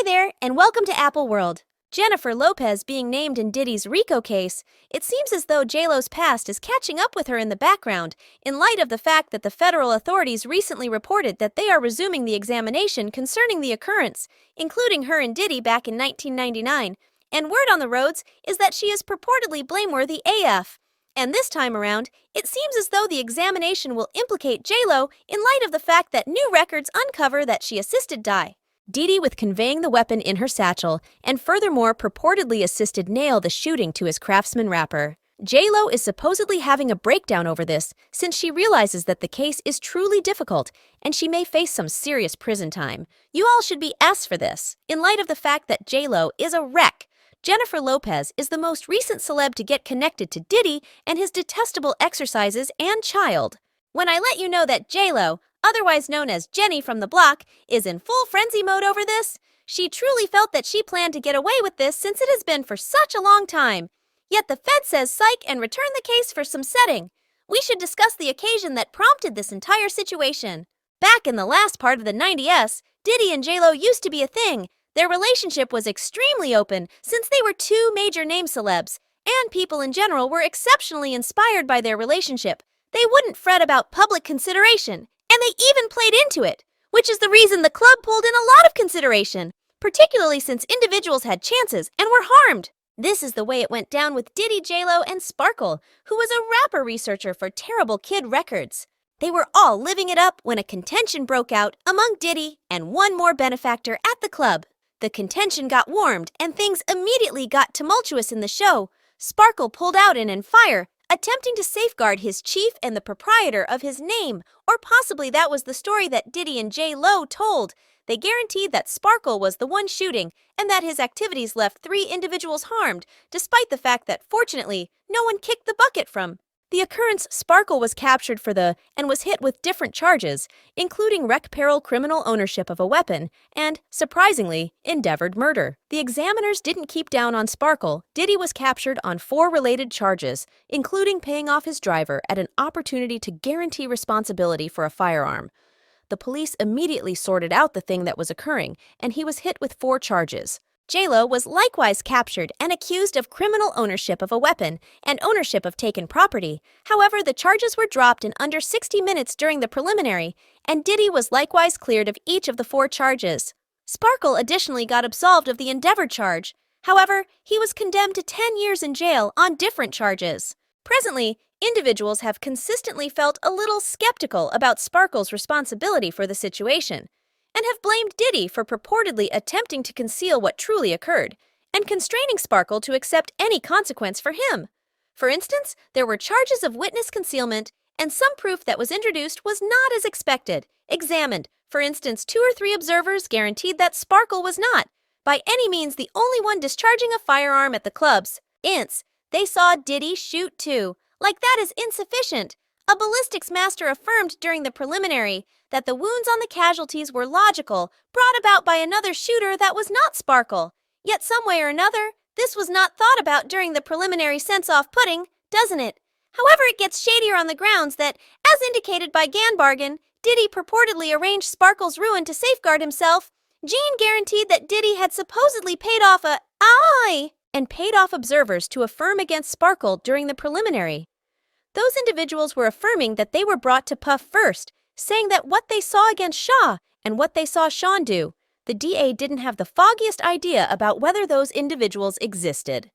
there, and welcome to Apple World. Jennifer Lopez being named in Diddy's Rico case, it seems as though J-Lo's past is catching up with her in the background, in light of the fact that the federal authorities recently reported that they are resuming the examination concerning the occurrence, including her and Diddy back in 1999, and word on the roads is that she is purportedly blameworthy AF. And this time around, it seems as though the examination will implicate J-Lo in light of the fact that new records uncover that she assisted Diddy with conveying the weapon in her satchel, and furthermore purportedly assisted nail the shooting to his Craftsman wrapper. J-Lo is supposedly having a breakdown over this, since she realizes that the case is truly difficult, and she may face some serious prison time. You all should be asked for this, in light of the fact that J-Lo is a wreck. Jennifer Lopez is the most recent celeb to get connected to Diddy and his detestable exercises and child. When I let you know that J-Lo, otherwise known as Jenny from the block, is in full frenzy mode over this, she truly felt that she planned to get away with this since it has been for such a long time. Yet the Fed says psych and return the case for some setting. We should discuss the occasion that prompted this entire situation. Back in the last part of the 90s, Diddy and J-Lo used to be a thing. Their relationship was extremely open since they were two major name celebs, and people in general were exceptionally inspired by their relationship. They wouldn't fret about public consideration, and they even played into it, which is the reason the club pulled in a lot of consideration, particularly since individuals had chances and were harmed. This is the way it went down with Diddy, J-Lo, and Sparkle, who was a rapper researcher for Terrible Kid Records. They were all living it up when a contention broke out among Diddy and one more benefactor at the club. The contention got warmed, and things immediately got tumultuous in the show. Sparkle pulled out in fire, attempting to safeguard his chief and the proprietor of his name, or possibly that was the story that Diddy and J-Lo told. They guaranteed that Sparkle was the one shooting, and that his activities left 3 individuals harmed, despite the fact that, fortunately, no one kicked the bucket from. The occurrence Sparkle was captured for and was hit with different charges, including wreck peril criminal ownership of a weapon and, surprisingly, endeavored murder. The examiners didn't keep down on Sparkle. Diddy was captured on 4 related charges, including paying off his driver at an opportunity to guarantee responsibility for a firearm. The police immediately sorted out the thing that was occurring, and he was hit with 4 charges. J-Lo was likewise captured and accused of criminal ownership of a weapon and ownership of taken property. However, the charges were dropped in under 60 minutes during the preliminary, and Diddy was likewise cleared of each of the 4 charges. Sparkle additionally got absolved of the endeavor charge. However, he was condemned to 10 years in jail on different charges. Presently, individuals have consistently felt a little skeptical about Sparkle's responsibility for the situation, and have blamed Diddy for purportedly attempting to conceal what truly occurred, and constraining Sparkle to accept any consequence for him. For instance, there were charges of witness concealment, and some proof that was introduced was not as expected, examined. For instance, 2 or 3 observers guaranteed that Sparkle was not, by any means, the only one discharging a firearm at the clubs. They saw Diddy shoot too. Like that is insufficient. A ballistics master affirmed during the preliminary that the wounds on the casualties were logical, brought about by another shooter that was not Sparkle. Yet some way or another, this was not thought about during the preliminary sense-off pudding, doesn't it? However, it gets shadier on the grounds that, as indicated by Ganbargan, Diddy purportedly arranged Sparkle's ruin to safeguard himself. Gene guaranteed that Diddy had supposedly paid off and paid off observers to affirm against Sparkle during the preliminary. Those individuals were affirming that they were brought to Puff first, saying that what they saw against Shaw and what they saw Sean do, the DA didn't have the foggiest idea about whether those individuals existed.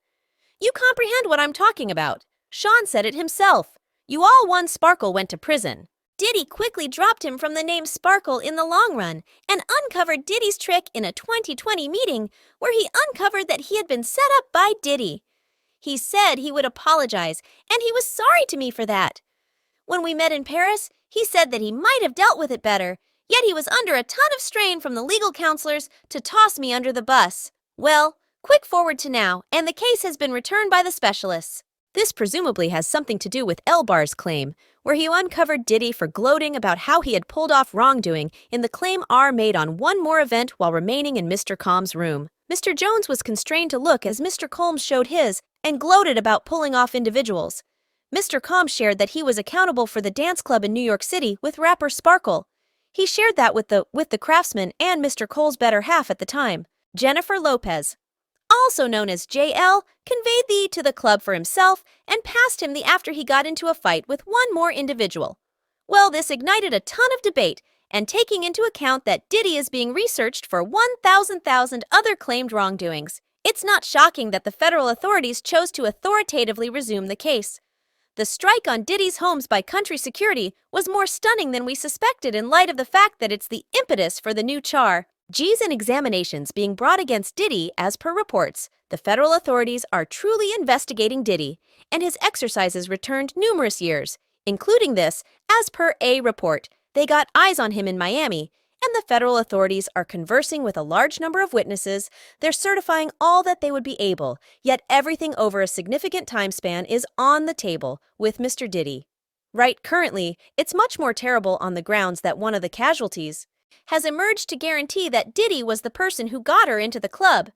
You comprehend what I'm talking about. Sean said it himself. You all won. Sparkle went to prison. Diddy quickly dropped him from the name Sparkle in the long run and uncovered Diddy's trick in a 2020 meeting where he uncovered that he had been set up by Diddy. He said he would apologize, and he was sorry to me for that. When we met in Paris, he said that he might have dealt with it better, yet he was under a ton of strain from the legal counselors to toss me under the bus. Well, quick forward to now, and the case has been returned by the specialists. This presumably has something to do with Elbar's claim, where he uncovered Diddy for gloating about how he had pulled off wrongdoing in the claim R made on one more event while remaining in Mr. Combs' room. Mr. Jones was constrained to look as Mr. Combs showed his, and gloated about pulling off individuals. Mr. Combs shared that he was accountable for the dance club in New York City with rapper Sparkle. He shared that with the Craftsman and Mr. Cole's better half at the time. Jennifer Lopez, also known as JL, conveyed the to the club for himself and passed him the after he got into a fight with one more individual. Well, this ignited a ton of debate, and taking into account that Diddy is being researched for 1,000 other claimed wrongdoings, it's not shocking that the federal authorities chose to authoritatively resume the case. The strike on Diddy's homes by country security was more stunning than we suspected in light of the fact that it's the impetus for the new charges and examinations being brought against Diddy. As per reports, the federal authorities are truly investigating Diddy, and his exercises returned numerous years, including this. As per a report, they got eyes on him in Miami, and the federal authorities are conversing with a large number of witnesses. They're certifying all that they would be able, yet everything over a significant time span is on the table with Mr. Diddy. Right, currently, it's much more terrible on the grounds that one of the casualties has emerged to guarantee that Diddy was the person who got her into the club.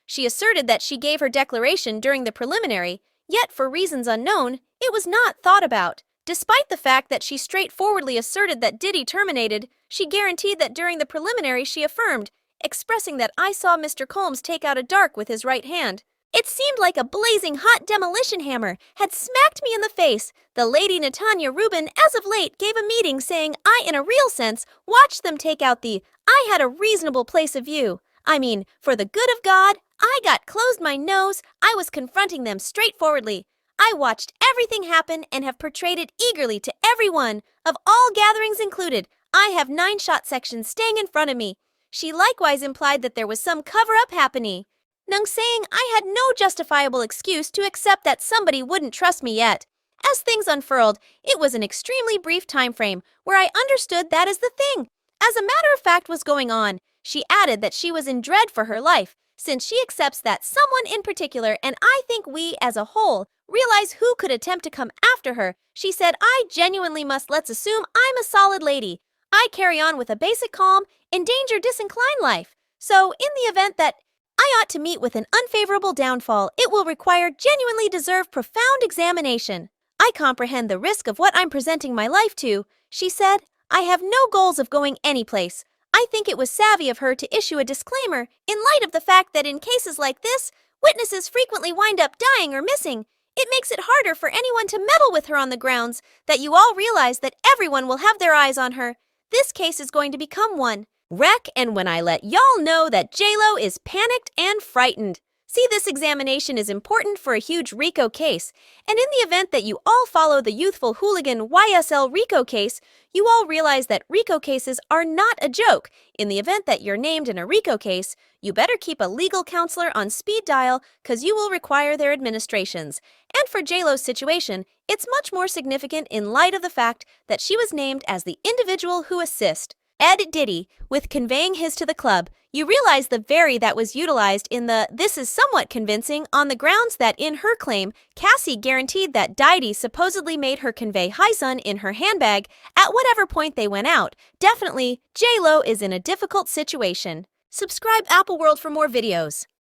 She asserted that she gave her declaration during the preliminary, yet for reasons unknown, it was not thought about. Despite the fact that she straightforwardly asserted that Diddy terminated, she guaranteed that during the preliminary she affirmed, expressing that I saw Mr. Combs take out a dark with his right hand. It seemed like a blazing hot demolition hammer had smacked me in the face. The lady Natanya Rubin, as of late, gave a meeting saying I, in a real sense, watched them take out the I had a reasonable place of view. I mean, for the good of God, I got closed my nose. I was confronting them straightforwardly. I watched everything happen and have portrayed it eagerly to everyone, of all gatherings included. I have 9 shot sections staying in front of me. She likewise implied that there was some cover-up happening, saying I had no justifiable excuse to accept that somebody wouldn't trust me yet. As things unfurled, it was an extremely brief time frame where I understood that is the thing. As a matter of fact was going on, she added that she was in dread for her life, since she accepts that someone in particular, and I think we as a whole, realize who could attempt to come after her. She said, I genuinely must let's assume I'm a solid lady. I carry on with a basic calm, endanger disinclined life. So in the event that I ought to meet with an unfavorable downfall, it will require genuinely deserve profound examination. I comprehend the risk of what I'm presenting my life to, she said. I have no goals of going anyplace. I think it was savvy of her to issue a disclaimer in light of the fact that in cases like this, witnesses frequently wind up dying or missing. It makes it harder for anyone to meddle with her on the grounds that you all realize that everyone will have their eyes on her. This case is going to become one wreck, and when I let y'all know that J-Lo is panicked and frightened. See, this examination is important for a huge Rico case, and in the event that you all follow the youthful hooligan YSL Rico case, you all realize that Rico cases are not a joke. In the event that you're named in a Rico case, you better keep a legal counselor on speed dial, cause you will require their administrations. And for J-Lo's situation, it's much more significant in light of the fact that she was named as the individual who assist Ed Diddy with conveying his to the club. You realize the very that was utilized in the this is somewhat convincing on the grounds that in her claim, Cassie guaranteed that Diddy supposedly made her convey Hysun in her handbag at whatever point they went out. Definitely, J-Lo is in a difficult situation. Subscribe Apple World for more videos.